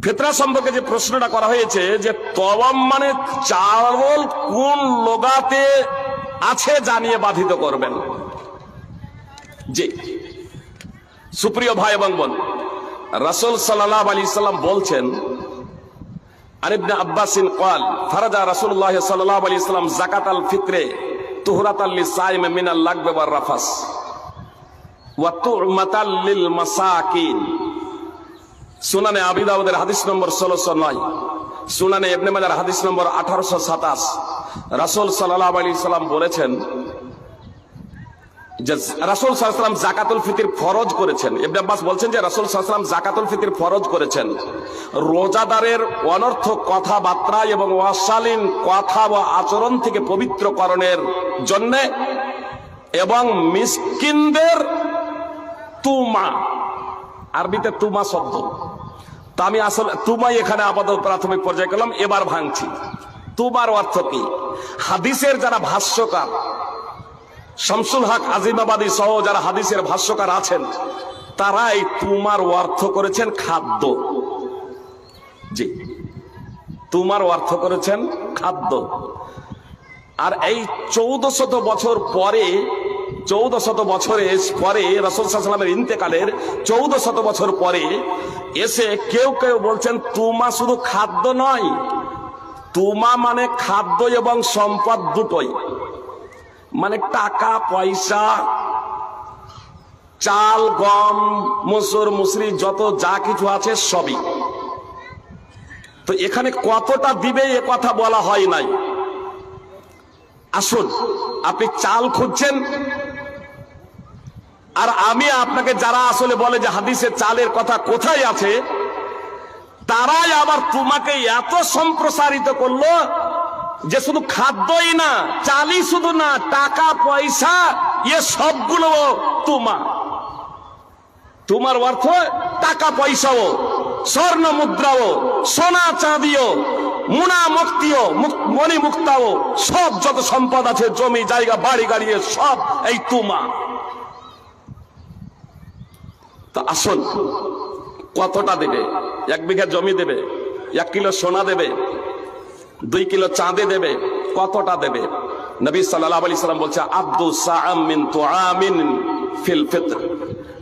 ফিতরা সম্পর্কে যে প্রশ্নটা করা হয়েছে যে তওয়াম মানে চাওয়াল কোন লোগাতে আছে জানিয়ে বাধিত করবেন। জি সুপ্রিয় ভাই এবং বোন, রাসূল সাল্লাল্লাহু আলাইহি সাল্লাম বলছেন, আন ইবনে আব্বাসিন ক্বাল ফারাজা রাসূলুল্লাহ সাল্লাল্লাহু আলাইহি সাল্লাম যাকাতাল ফিত্রে তুহরাতাল লিসাইম মিনাল লাগব ওয়ার রাফাস ওয়া তু'মাতাল লিল মাসাকিন। সুনানে আবি দাউদের হাদিস নম্বর 1609, সুনানে ইবনে মাজাহর হাদিস নম্বর 1827। রাসূল সাল্লাল্লাহু আলাইহি সাল্লাম বলেছেন যে রাসূল সাল্লাল্লাহু আলাইহি সাল্লাম যাকাতুল ফিতর ফরজ করেছেন। ইবনে আব্বাস বলছেন যে রাসূল সাল্লাল্লাহু আলাইহি সাল্লাম যাকাতুল ফিতর ফরজ করেছেন রোজাদারের অনর্থক কথাবার্তা এবং অশালীন কথা ও আচরণ থেকে পবিত্রকরণের জন্য এবং মিসকিনদের তুমা, আরবিতে তুমা শব্দ, তা আমি আসলে তুমাই এখানে আপাতত প্রাথমিক পর্যায়ে গেলাম, এবার ভাঙছি। তুমার অর্থ কি? হাদিসের যারা ভাষ্যকার, শামসুল হক আজিমাবাদী সহ যারা হাদিসের ভাষ্যকার আছেন, তারা এই তুমার অর্থ করেছেন খাদ্য। জি তুমার অর্থ করেছেন খাদ্য। আর এই 1400 বছর পরে, 1400 বছরের পরে রাসূল সাল্লাল্লাহু আলাইহি ওয়াসাল্লামের ইন্তেকালের 1400 বছর পরে এসে কেউ কেউ বলছেন তুমা শুধু খাদ্য নয়, তুমা মানে খাদ্য এবং সম্পদ দুটোই, মানে টাকা পয়সা, চাল গম মসুর মুসরি যত যা কিছু আছে সবই। তো এখানে কতটা দিবে এ কথা বলা হয় নাই। আসুন, আপনি চাল খুঁজছেন আর আমি আপনাকে, যারা আসলে বলে যে হাদিসে চালের কথা কোথায় আছে, তারাই আবার তোমাকে এত সম্প্রসারিত করলো যে শুধু খাদ্যই না, চালই শুধু না, টাকা পয়সা এ সবগুলো তোমা। তোমার অর্থ টাকা পয়সাও, স্বর্ণ মুদ্রাও, সোনা চাঁদিও, মুনা মুক্তিও, মণি মুক্তাও, সব যত সম্পদ আছে, জমি জায়গা বাড়ি গাড়ি সব এই তুমা। তা আসুন, কতটা দেবে? 1 বিঘা জমি দেবে, 1 কিলো সোনা দেবে, 2 কিলো চাঁদে দেবে, কতটা দেবে? নবী সাল্লাল্লাহু আলাইহি সাল্লাম বলছে আব্দু সাআম মিন তুআমিন ফিল ফিতর,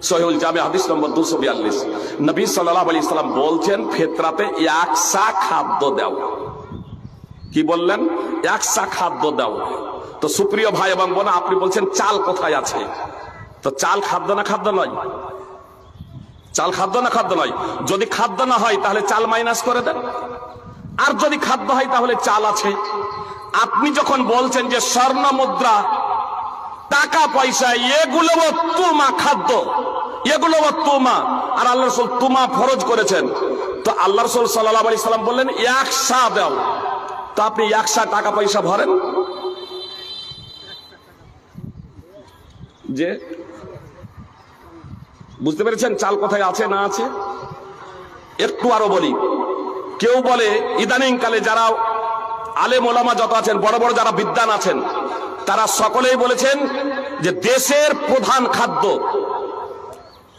সহিহুল জামি হাদিস নম্বর 242। নবী সাল্লাল্লাহু আলাইহি সাল্লাম বলছেন ফিতরাতে 1 সা খাদ্য দাও। কি বললেন? 1 সা খাদ্য দাও। তো সুপ্রিয় ভাই এবং বোন, আপনি বলছেন চাল কোথায় আছে? তো চাল খাদ্য না খাদ্য নয়? চাল খাদ্য না খাদ্য নয়? যদি খাদ্য না হয় তাহলে চাল মাইনাস করে দেন, আর যদি খাদ্য হয় তাহলে চাল আছে। আপনি যখন বলছেন যে স্বর্ণ মুদ্রা, টাকা পয়সা এগুলো তুমা, খাদ্য এগুলো তুমা, আর আল্লাহ রাসূল তুমা ফরজ করেছেন, তো আল্লাহ রাসূল সাল্লাল্লাহু আলাইহি সাল্লাম বললেন 1 সা দাও। তো আপনি 1 সা টাকা পয়সা ভরেন যে, বুঝতে পেরেছেন চাল কোথায় আছে না আছে? একটু আরো বলি, কেউ বলে ইদানিং কালে যারা আলেম ওলামা যত আছেন, বড় বড় যারা বিদ্বান আছেন, তারা সকলেই বলেছেন যে দেশের প্রধান খাদ্য,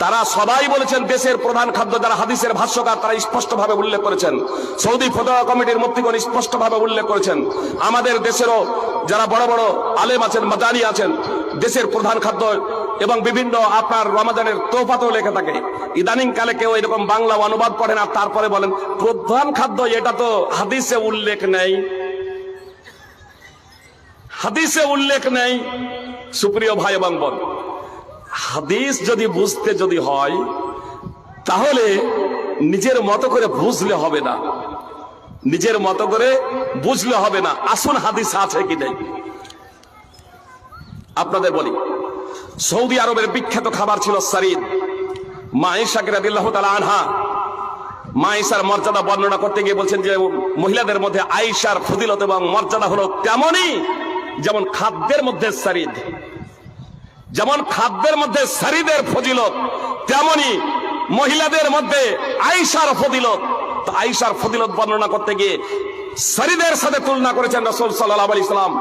তারা সবাই বলেছেন দেশের প্রধান খাদ্য। যারা হাদিসের ভাষ্যকার তারা স্পষ্টভাবে উল্লেখ করেছেন, সৌদি ফতোয়া কমিটির মুফতিগণ স্পষ্টভাবে উল্লেখ করেছেন, আমাদের দেশেরও যারা বড় বড় আলেম আছেন, মাদানি আছেন, দেশের প্রধান খাদ্য এবং বিভিন্ন আপনার রমাদানের তোহফাতেও লেখা থাকে। ইদানিং কালে কেউ এরকম বাংলা অনুবাদ পড়েন আর তারপরে বলেন প্রধান খাদ্য, এটা তো হাদিসে উল্লেখ নেই, হাদিসে উল্লেখ নেই। সুপ্রিয় ভাই এবং বোন, হাদিস যদি বুঝতে যদি হয় তাহলে নিজের মতো করে বুঝলে হবে না, নিজের মতো করে বুঝলে হবে না। আসুন হাদিস আছে কি নেই আপনাদের বলি। সৌদি আরবের বিখ্যাত খাবার ছিল সারিদ। মা আয়েশা রাদিয়াল্লাহু তাআলা আনহা, মা আয়েশার মর্যাদা বর্ণনা করতে গিয়ে বলছেন যে মহিলাদের মধ্যে আয়েশার ফজিলত এবং মর্যাদা হলো তেমনই যেমন খাদ্যের মধ্যে সারিদ, যেমন খাদ্যের মধ্যে সারিদের ফজিলত, তেমনি মহিলাদের মধ্যে আয়েশার ফজিলত। তো আয়েশার ফজিলত বর্ণনা করতে গিয়ে সারিদের সাথে তুলনা করেছেন রাসূল সাল্লাল্লাহু আলাইহি সাল্লাম।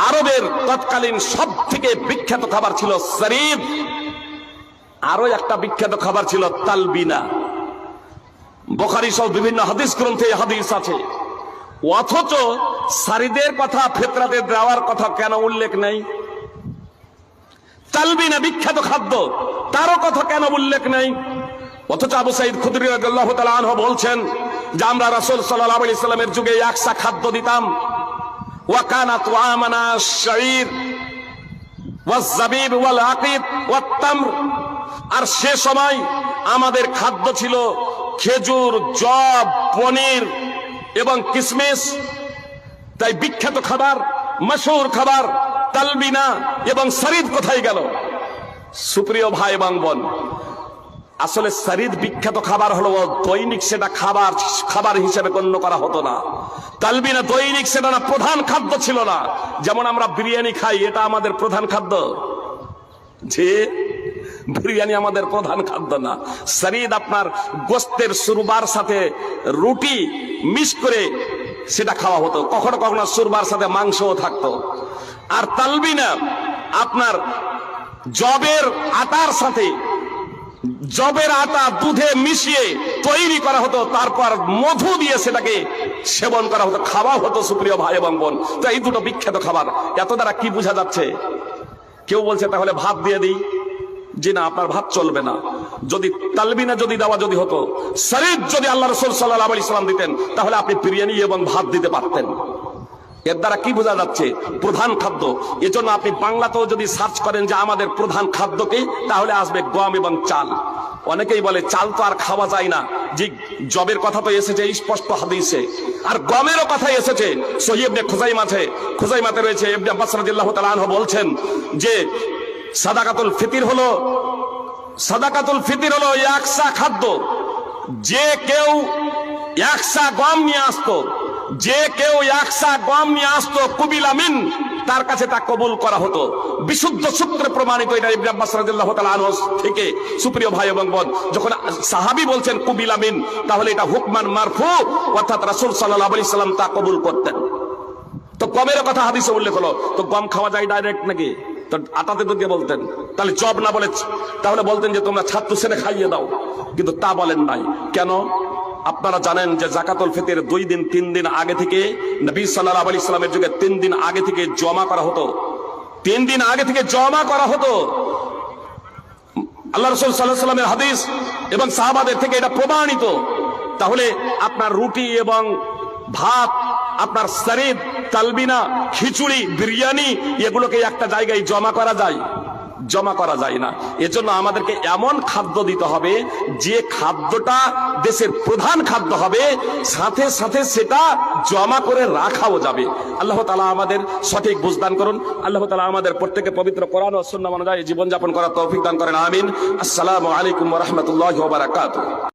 আরবের তৎকালীন সব থেকে বিখ্যাত খাবার ছিল সারিদ। আরো একটা বিখ্যাত খাবার ছিল তালবিনা। বুখারী সহ বিভিন্ন হাদিস গ্রন্থে হাদিস আছে। অথচ সারিদের কথা, ফিতরাতে দেওয়ার কথা কেন উল্লেখ নেই? তালবিনা বিখ্যাত খাদ্য, তারও কথা কেন উল্লেখ নেই? অথচ আবু সাঈদ খুদরি রাদিয়াল্লাহু তাআলা আনহু বলছেন যে আমরা রাসূল সাল্লাল্লাহু আলাইহি সাল্লামের যুগে একসা খাদ্য দিতাম। ওয়া কানা তুআমানা আশ-শাঈর ওয়াজ-জাবিব ওয়াল-আকিদ ওয়াত-তামর। আর সে সময় আমাদের খাদ্য ছিল খেজুর, জব, পনির এবং কিশমিশ। তাই বিখ্যাত খাবার, মশহুর খাবার তালবিনা এবং সারিদ কোথায় গেল? সুপ্রিয় ভাই এবং বোন, আসলে সারিদ বিখ্যাত খাবার হলো, দৈনিক সেটা খাবার হিসেবে গণ্য করা হতো না। তালবিনা দৈনিক সেটা না, প্রধান খাদ্য ছিল না। যেমন আমরা বিরিয়ানি খাই, এটা আমাদের প্রধান খাদ্য, যে বিরিয়ানি আমাদের প্রধান খাদ্য না। সারিদ আপনার গোস্তের সুরবার সাথে রুটি মিক্স করে সেটা খাওয়া হতো, কখনো কখনো সুরবার সাথে মাংসও থাকতো। আর তালবিনা আপনার জবের আটার সাথে, জবের আটা দুধে মিশিয়ে তৈরি করা হতো, তারপর মধু দিয়ে সেটাকে সেবন করা হতো, খাওয়া হতো। সুপ্রিয় ভাই এবং বোন, তো এই দুটো বিখ্যাত খাবার। এত দ্বারা কি বোঝা যাচ্ছে? কেউ বলছে তাহলে ভাত দিয়ে দিই, যে না, আপনার ভাত চলবে না। যদি তালবিনা যদি দেওয়া যদি হতো, সারিদ যদি আল্লাহ রাসূল সাল্লাল্লাহু আলাইহি সাল্লাম দিতেন, তাহলে আপনি বিরিয়ানি এবং ভাত দিতে পারতেন। এর দ্বারা কি বোঝা যাচ্ছে? প্রধান খাদ্য। এজন্য আপনি বাংলাতেও যদি সার্চ করেন যে আমাদের প্রধান খাদ্য কি, তাহলে আসবে গম এবং চাল। অনেকেই বলে চাল তো আর খাওয়া যায় না, যে জবের কথা তো এসেছে স্পষ্ট হাদিসে, আর গমেরও কথা এসেছে সহিহ ইবনে খুজাইমাতে রয়েছে। ইবনে আব্বাস রাদিয়াল্লাহু তাআলা আনহু বলছেন যে সাদাকাতুল ফিতির হলো একসা খাদ্য। যে কেউ একসা গম নিয়ে আসতো, কুবিলা মিন, তার কাছে তা কবুল করা হতো। বিশুদ্ধ সূত্রে প্রমাণিত এটা ইবনে আব্বাস রাদিয়াল্লাহু তাআলা আনহু থেকে। সুপ্রিয় ভাই এবং বোন, যখন সাহাবী বলছেন কুবিলা মিন, তাহলে এটা হুকমান মারফু, অর্থাৎ রাসূল সাল্লাল্লাহু আলাইহি সাল্লাম তা কবুল করতেন। তো গমের কথা হাদিসে উল্লেখ হলো, তো গম খাওয়া যায় ডাইরেক্ট নাকি? তো আটাতে তো দিয়ে বলতেন, তাহলে জব না বলে তাহলে বলতেন যে তোমরা ছাত্র ছেলে খাইয়ে দাও, কিন্তু তা বলেন নাই। কেন? আপনারা জানেন যে যাকাতুল ফিতর 2 দিন 3 দিন আগে থেকে, নবী সাল্লাল্লাহু আলাইহি সাল্লামের যুগে 3 দিন আগে থেকে জমা করা হতো। 3 দিন আগে থেকে জমা করা হতো। আল্লাহ রাসূল সাল্লাল্লাহু আলাইহি সাল্লামের হাদিস এবং সাহাবাদের থেকে এটা প্রমাণিত। তাহলে আপনার রুটি এবং ভাত, আপনার সারিদ, তালবিনা, খিচুড়ি, বিরিয়ানি, এগুলোকে একটা জায়গায় জমা করা যায়? জমা করা যায় না। এজন্য আমাদেরকে এমন খাদ্য দিতে হবে যে খাদ্যটা দেশের প্রধান খাদ্য হবে, সাথে সাথে সেটা জমা করে রাখাও যাবে। আল্লাহ তাআলা আমাদের সঠিক বুঝদান করুন। আল্লাহ তাআলা আমাদের প্রত্যেককে পবিত্র কোরআন ও সুন্নাহ অনুযায়ী জীবনযাপন করার তৌফিক দান করেন। আমিন। আসসালামু আলাইকুম ওয়া রাহমাতুল্লাহি ওয়া বারাকাতুহু।